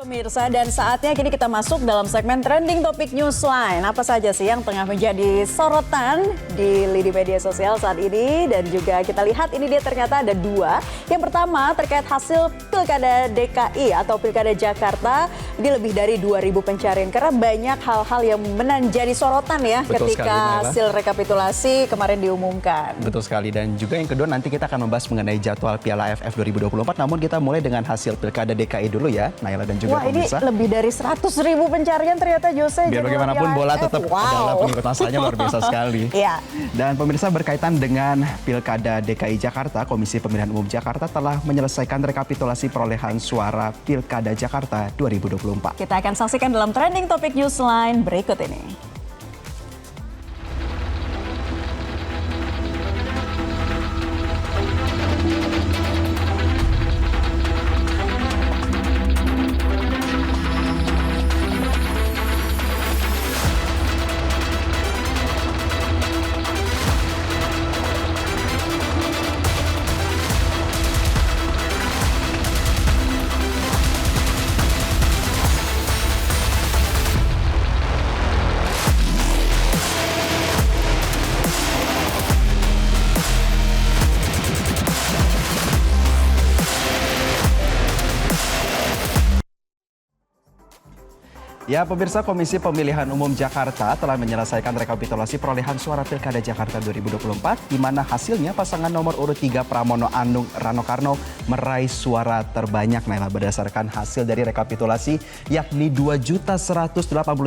Pemirsa, dan saatnya kini kita masuk dalam segmen Trending Topik Newsline. Apa saja sih yang tengah menjadi sorotan di lini media sosial saat ini? Dan juga kita lihat ini dia ternyata ada dua. Yang pertama terkait hasil Pilkada DKI atau Pilkada Jakarta. Ini lebih dari 2.000 pencarian karena banyak hal-hal yang menjadi sorotan ya. Betul ketika sekali, hasil rekapitulasi kemarin diumumkan. Betul sekali, dan juga yang kedua nanti kita akan membahas mengenai jadwal Piala AFF 2024. Namun kita mulai dengan hasil Pilkada DKI dulu ya, Naila dan juga Wah, ini pemirsa. lebih dari 100.000 pencarian ternyata, Jose. Biar bagaimanapun bola tetap adalah pengikut asalnya, luar biasa sekali. Iya. Dan pemirsa, berkaitan dengan Pilkada DKI Jakarta, Komisi Pemilihan Umum Jakarta telah menyelesaikan rekapitulasi perolehan suara Pilkada Jakarta 2024. Kita akan saksikan dalam Trending Topik Newsline berikut ini. Ya, pemirsa, Komisi Pemilihan Umum Jakarta telah menyelesaikan rekapitulasi perolehan suara Pilkada Jakarta 2024, di mana hasilnya pasangan nomor urut 3 Pramono Anung Rano Karno meraih suara terbanyak, Naila, berdasarkan hasil dari rekapitulasi yakni 2.183.239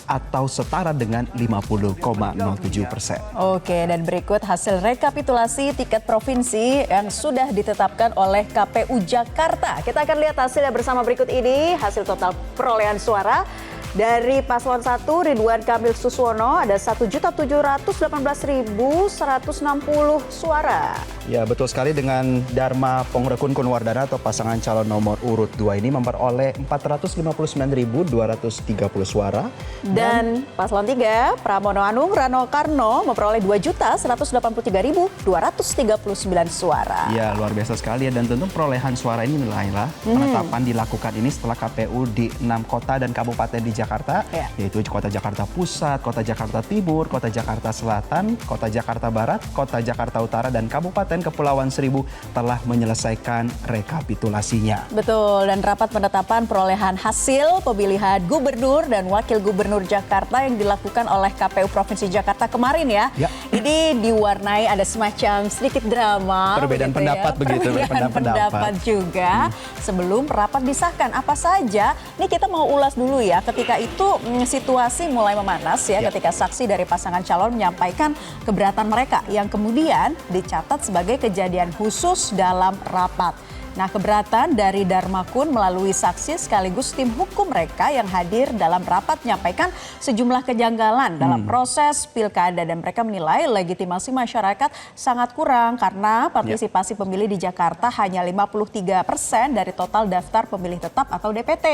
atau setara dengan 50,07%. Oke, dan berikut hasil rekapitulasi tiket provinsi yang sudah ditetapkan oleh KPU Jakarta. Kita akan lihat hasilnya bersama berikut ini. Hasil total perolehan suara dari paslon 1 Ridwan Kamil Suswono ada 1.718.160 suara. Ya, betul sekali, dengan Dharma Pongrekun Kunwardana atau pasangan calon nomor urut 2 ini memperoleh 459.230 suara. Dan paslon 3 Pramono Anung Rano Karno memperoleh 2.183.239 suara. Ya, luar biasa sekali ya, dan tentu perolehan suara ini, Naila, penetapan dilakukan ini setelah KPU di 6 kota dan kabupaten di Jakarta, yaitu Kota Jakarta Pusat, Kota Jakarta Timur, Kota Jakarta Selatan, Kota Jakarta Barat, Kota Jakarta Utara, dan Kabupaten Kepulauan Seribu telah menyelesaikan rekapitulasinya. Betul, dan rapat penetapan perolehan hasil pemilihan gubernur dan wakil gubernur Jakarta yang dilakukan oleh KPU Provinsi Jakarta kemarin ya. Ini diwarnai ada semacam sedikit drama. Perbedaan pendapat ya. begitu, Perbedaan pendapat juga. Sebelum rapat disahkan, apa saja? Ini kita mau ulas dulu ya. Ketika itu situasi mulai memanas ya, ketika saksi dari pasangan calon menyampaikan keberatan mereka yang kemudian dicatat sebagai kejadian khusus dalam rapat. Nah, keberatan dari Dharma Kun melalui saksi sekaligus tim hukum mereka yang hadir dalam rapat menyampaikan sejumlah kejanggalan dalam proses pilkada, dan mereka menilai legitimasi masyarakat sangat kurang karena partisipasi pemilih di Jakarta hanya 53% dari total daftar pemilih tetap atau DPT.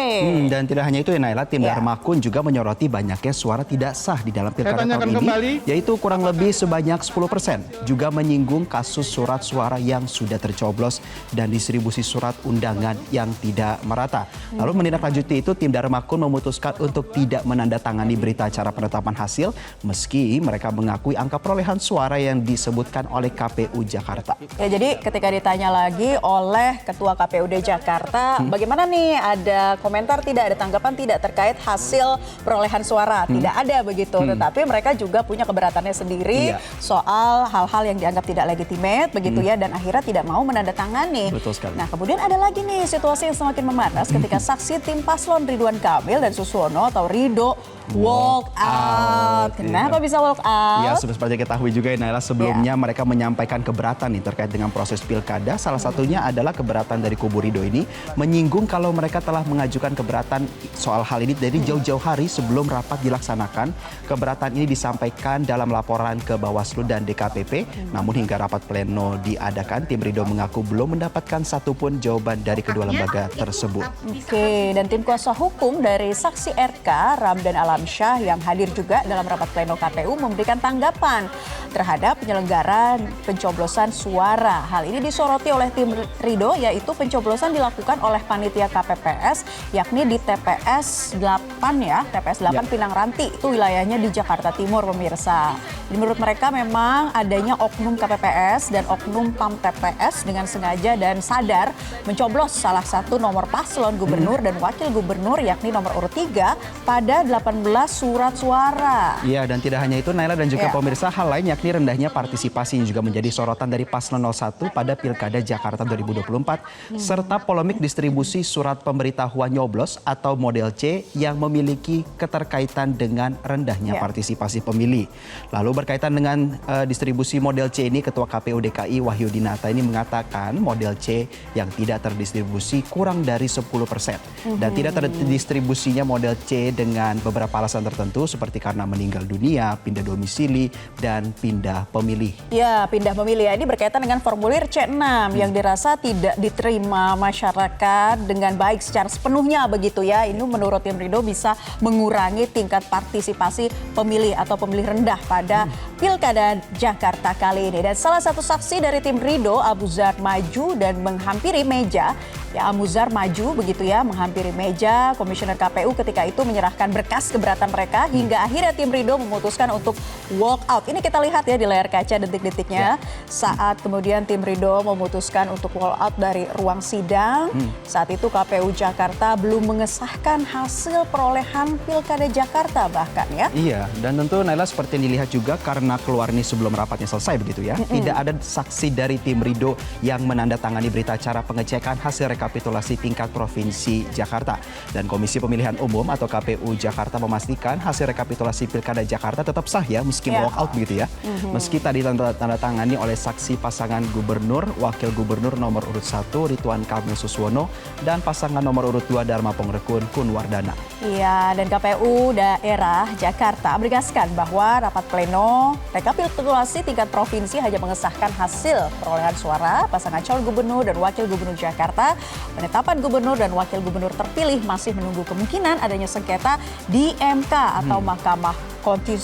Dan tidak hanya itu ya, Naila, tim Dharma Kun juga menyoroti banyaknya suara tidak sah di dalam pilkada tahun ini, yaitu kurang lebih sebanyak 10%. Juga menyinggung kasus surat suara yang sudah tercoblos dan distribusi surat undangan yang tidak merata. Lalu menindaklanjuti itu, tim Dharma Kun memutuskan untuk tidak menandatangani berita acara penetapan hasil meski mereka mengakui angka perolehan suara yang disebutkan oleh KPU Jakarta. Ya, jadi ketika ditanya lagi oleh Ketua KPUD Jakarta, bagaimana nih, ada komentar tidak, ada tanggapan tidak terkait hasil perolehan suara? Tidak ada begitu, tetapi mereka juga punya keberatannya sendiri soal hal-hal yang dianggap tidak legitimate begitu ya, dan akhirnya tidak mau menandatangani. Betul sekali. Nah, kemudian ada lagi nih situasi yang semakin memanas ketika saksi tim paslon Ridwan Kamil dan Suswono atau Rido walk out. Kenapa bisa walk out? Ya, seperti ketahui juga ya, Naila, sebelumnya mereka menyampaikan keberatan nih terkait dengan proses pilkada. Salah satunya adalah keberatan dari kubu Rido ini menyinggung kalau mereka telah mengajukan keberatan soal hal ini dari jauh-jauh hari sebelum rapat dilaksanakan. Keberatan ini disampaikan dalam laporan ke Bawaslu dan DKPP. Namun hingga rapat pleno diadakan, tim Rido mengaku belum mendapatkan satupun jawaban dari kedua lembaga tersebut. Oke, dan tim kuasa hukum dari saksi RK Ramdan Alawi Alamsyah yang hadir juga dalam rapat pleno KPU memberikan tanggapan terhadap penyelenggaraan pencoblosan suara. Hal ini disoroti oleh tim Ridho, yaitu pencoblosan dilakukan oleh panitia KPPS yakni di TPS 8 ya, TPS 8 Pinang Ranti, itu wilayahnya di Jakarta Timur pemirsa. Menurut mereka memang adanya oknum KPPS dan oknum PAM TPS dengan sengaja dan sadar mencoblos salah satu nomor paslon gubernur dan wakil gubernur yakni nomor urut 3 pada 18 surat suara. Iya, dan tidak hanya itu Naila dan juga pemirsa, hal lain yakni rendahnya partisipasi yang juga menjadi sorotan dari paslon 01 pada Pilkada Jakarta 2024 serta polemik distribusi surat pemberitahuan nyoblos atau model C yang memiliki keterkaitan dengan rendahnya partisipasi pemilih. Lalu berkaitan dengan distribusi model C ini, Ketua KPU DKI Wahyu Dinata ini mengatakan model C yang tidak terdistribusi kurang dari 10% dan tidak terdistribusinya model C dengan beberapa alasan tertentu seperti karena meninggal dunia, pindah domisili, dan pindah pemilih. Ya, pindah pemilih. Ini berkaitan dengan formulir C6 yang dirasa tidak diterima masyarakat dengan baik secara sepenuhnya begitu ya. Ini menurut tim Ridho bisa mengurangi tingkat partisipasi pemilih atau pemilih rendah pada Pilkada Jakarta kali ini. Dan salah satu saksi dari tim Ridho, Abu Zar maju dan menghampiri meja. Ya, Abu Zar maju begitu ya, menghampiri meja Komisioner KPU ketika itu menyerahkan berkas keberatan mereka hingga akhirnya tim Ridho memutuskan untuk walk out. Ini kita lihat ya di layar kaca detik-detiknya saat kemudian tim Ridho memutuskan untuk walk out dari ruang sidang. Saat itu KPU Jakarta belum mengesahkan hasil perolehan Pilkada Jakarta bahkan ya. Iya, dan tentu Naila seperti yang dilihat juga karena keluar ini sebelum rapatnya selesai begitu ya. Tidak ada saksi dari tim Ridho yang menandatangani berita acara pengecekan hasil rekapitulasi tingkat Provinsi Jakarta. Dan Komisi Pemilihan Umum atau KPU Jakarta memastikan hasil rekapitulasi Pilkada Jakarta tetap sah ya meski walk out begitu ya. Meski tadi tanda tangani oleh saksi pasangan gubernur, wakil gubernur nomor urut 1 Ridwan Kamil Suswono dan pasangan nomor urut 2 Dharma Pongrekun Kunwardana. Iya, dan KPU daerah Jakarta menegaskan bahwa rapat pleno rekapitulasi tingkat provinsi hanya mengesahkan hasil perolehan suara pasangan calon gubernur dan wakil gubernur Jakarta. Penetapan gubernur dan wakil gubernur terpilih masih menunggu kemungkinan adanya sengketa di MK atau Mahkamah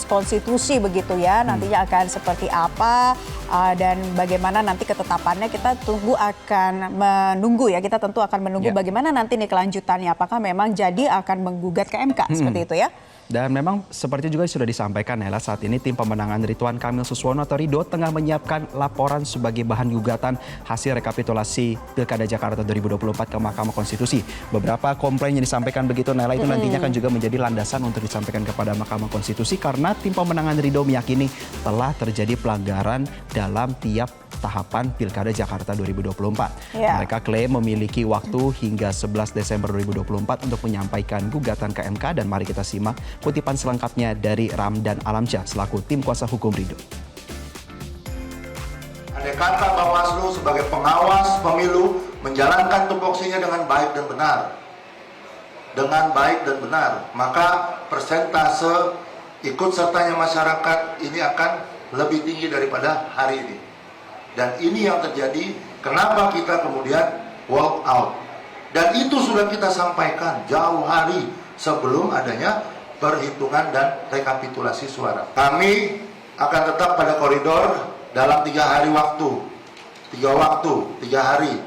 Konstitusi begitu ya. Nantinya akan seperti apa dan bagaimana nanti ketetapannya kita menunggu ya. Kita tentu akan menunggu bagaimana nanti nih kelanjutannya. Apakah memang jadi akan menggugat ke MK seperti itu ya. Dan memang seperti juga sudah disampaikan Nela, saat ini tim pemenangan Ridwan Kamil Suswono atau Ridho tengah menyiapkan laporan sebagai bahan gugatan hasil rekapitulasi Pilkada Jakarta 2024 ke Mahkamah Konstitusi. Beberapa komplain yang disampaikan begitu Nela itu nantinya akan juga menjadi landasan untuk disampaikan kepada Mahkamah Konstitusi karena tim pemenangan Ridho meyakini telah terjadi pelanggaran dalam tiap tahapan Pilkada Jakarta 2024. Mereka klaim memiliki waktu hingga 11 Desember 2024 untuk menyampaikan gugatan ke MK dan mari kita simak kutipan selengkapnya dari Ramdan Alamsyah selaku tim kuasa hukum Ridho. Andai kata Bawaslu sebagai pengawas pemilu menjalankan tupoksinya dengan baik dan benar, maka persentase ikut sertanya masyarakat ini akan lebih tinggi daripada hari ini. Dan ini yang terjadi, kenapa kita kemudian walk out. Dan itu sudah kita sampaikan jauh hari sebelum adanya perhitungan dan rekapitulasi suara. Kami akan tetap pada koridor dalam 3 hari waktu. 3 hari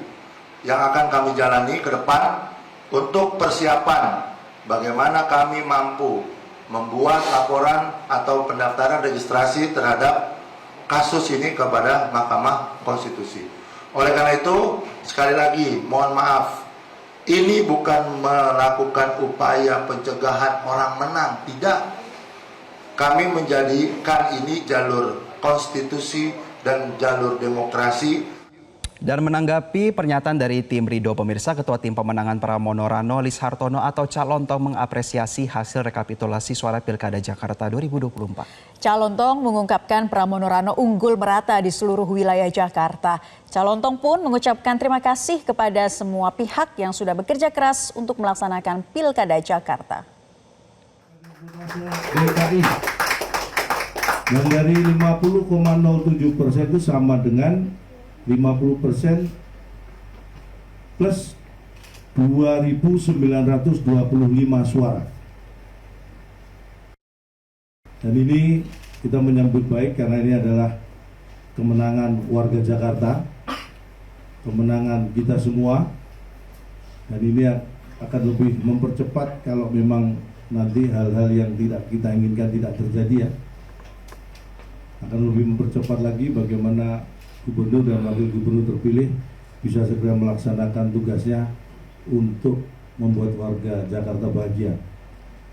yang akan kami jalani ke depan untuk persiapan bagaimana kami mampu membuat laporan atau pendaftaran registrasi terhadap kasus ini kepada Mahkamah Konstitusi. Oleh karena itu, sekali lagi mohon maaf, ini bukan melakukan upaya pencegahan orang menang, tidak. Kami menjadikan ini jalur konstitusi dan jalur demokrasi. Dan menanggapi pernyataan dari tim Ridho pemirsa, Ketua Tim Pemenangan Pramono Rano Lis Hartono atau Calontong mengapresiasi hasil rekapitulasi suara Pilkada Jakarta 2024. Calontong mengungkapkan Pramono Rano unggul merata di seluruh wilayah Jakarta. Calontong pun mengucapkan terima kasih kepada semua pihak yang sudah bekerja keras untuk melaksanakan Pilkada Jakarta. DKI yang dari 50,07% itu sama dengan 50% plus 2.925 suara. Dan ini kita menyambut baik karena ini adalah kemenangan warga Jakarta, kemenangan kita semua, dan ini akan lebih mempercepat kalau memang nanti hal-hal yang tidak kita inginkan tidak terjadi ya. Akan lebih mempercepat lagi bagaimana gubernur dan wakil gubernur terpilih bisa segera melaksanakan tugasnya untuk membuat warga Jakarta bahagia.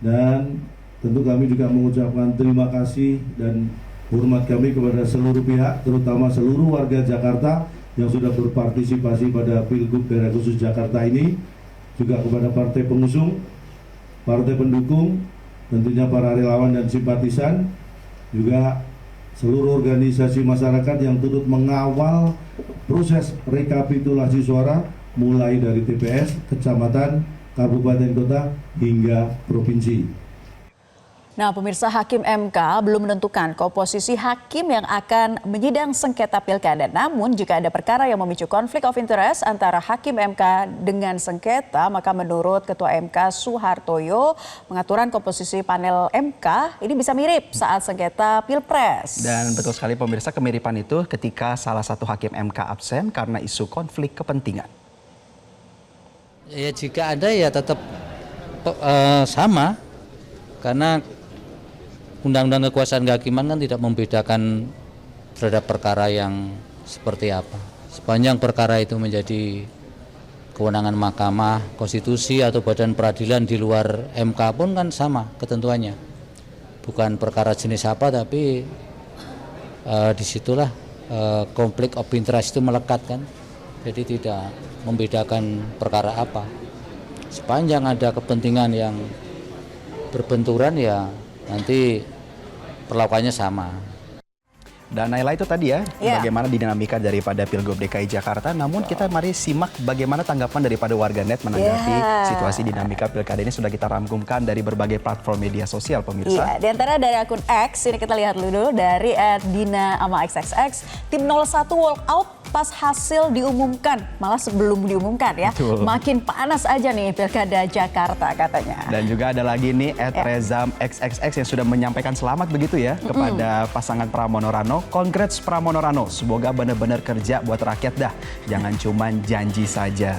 Dan tentu kami juga mengucapkan terima kasih dan hormat kami kepada seluruh pihak, terutama seluruh warga Jakarta yang sudah berpartisipasi pada Pilgub Daerah Khusus Jakarta ini, juga kepada partai pengusung, partai pendukung, tentunya para relawan dan simpatisan, juga seluruh organisasi masyarakat yang turut mengawal proses rekapitulasi suara mulai dari TPS, kecamatan, kabupaten kota hingga provinsi. Nah, pemirsa, Hakim MK belum menentukan komposisi hakim yang akan menyidang sengketa pilkada. Namun, jika ada perkara yang memicu konflik of interest antara Hakim MK dengan sengketa, maka menurut Ketua MK Suhartoyo, pengaturan komposisi panel MK ini bisa mirip saat sengketa Pilpres. Dan betul sekali pemirsa, kemiripan itu ketika salah satu Hakim MK absen karena isu konflik kepentingan. Ya, jika ada ya tetap sama, karena Undang-Undang Kekuasaan Kehakiman kan tidak membedakan terhadap perkara yang seperti apa. Sepanjang perkara itu menjadi kewenangan Mahkamah Konstitusi atau badan peradilan di luar MK pun kan sama ketentuannya. Bukan perkara jenis apa, tapi disitulah konflik of interest itu melekat kan. Jadi tidak membedakan perkara apa. Sepanjang ada kepentingan yang berbenturan ya nanti perlakuannya sama. Dan Naila itu tadi ya, bagaimana dinamika daripada Pilgub DKI Jakarta. Namun kita mari simak bagaimana tanggapan daripada warganet menanggapi situasi dinamika pilkada ini. Sudah kita rangkumkan dari berbagai platform media sosial pemirsa. Di antara dari akun X, ini kita lihat dulu dari @dina_xxx, tim 01 walk out pas hasil diumumkan, malah sebelum diumumkan ya. Betul. Makin panas aja nih pilkada Jakarta katanya. Dan juga ada lagi nih @rezam xxx yang sudah menyampaikan selamat begitu ya kepada pasangan Pramono Rano. Congrats Pramono Rano, semoga benar-benar kerja buat rakyat dah, jangan cuman janji saja.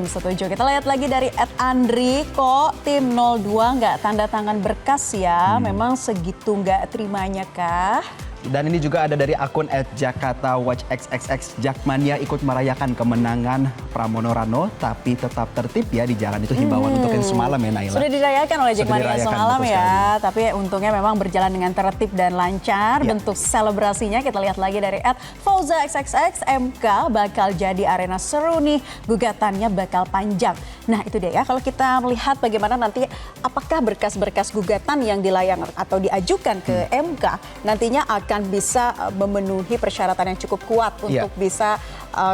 Setuju. Kita lihat lagi dari @andri, kok tim 02 nggak tanda tangan berkas ya, memang segitu nggak terimanya kah? Dan ini juga ada dari akun @jakartawatchxxx, Jakmania ikut merayakan kemenangan Pramono Rano tapi tetap tertib ya di jalan. Itu himbauan untuk yang semalam ya Naila. Sudah dirayakan oleh Jakmania semalam ya, tapi untungnya memang berjalan dengan tertib dan lancar. Bentuk selebrasinya kita lihat lagi dari @fauzaxxx, MK bakal jadi arena seru nih, gugatannya bakal panjang. Nah itu dia ya, kalau kita melihat bagaimana nanti apakah berkas-berkas gugatan yang dilayangkan atau diajukan ke MK nantinya akan bisa memenuhi persyaratan yang cukup kuat untuk bisa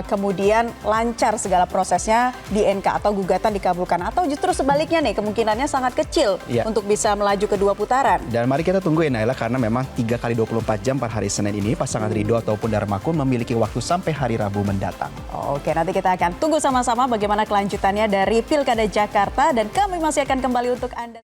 kemudian lancar segala prosesnya di NK atau gugatan dikabulkan, atau justru sebaliknya nih kemungkinannya sangat kecil untuk bisa melaju ke dua putaran. Dan mari kita tunggu ya Naila, karena memang 3 kali 24 jam per hari Senin ini pasangan Ridho ataupun Darmakun memiliki waktu sampai hari Rabu mendatang. Oke, nanti kita akan tunggu sama-sama bagaimana kelanjutannya dari Pilkada Jakarta dan kami masih akan kembali untuk Anda.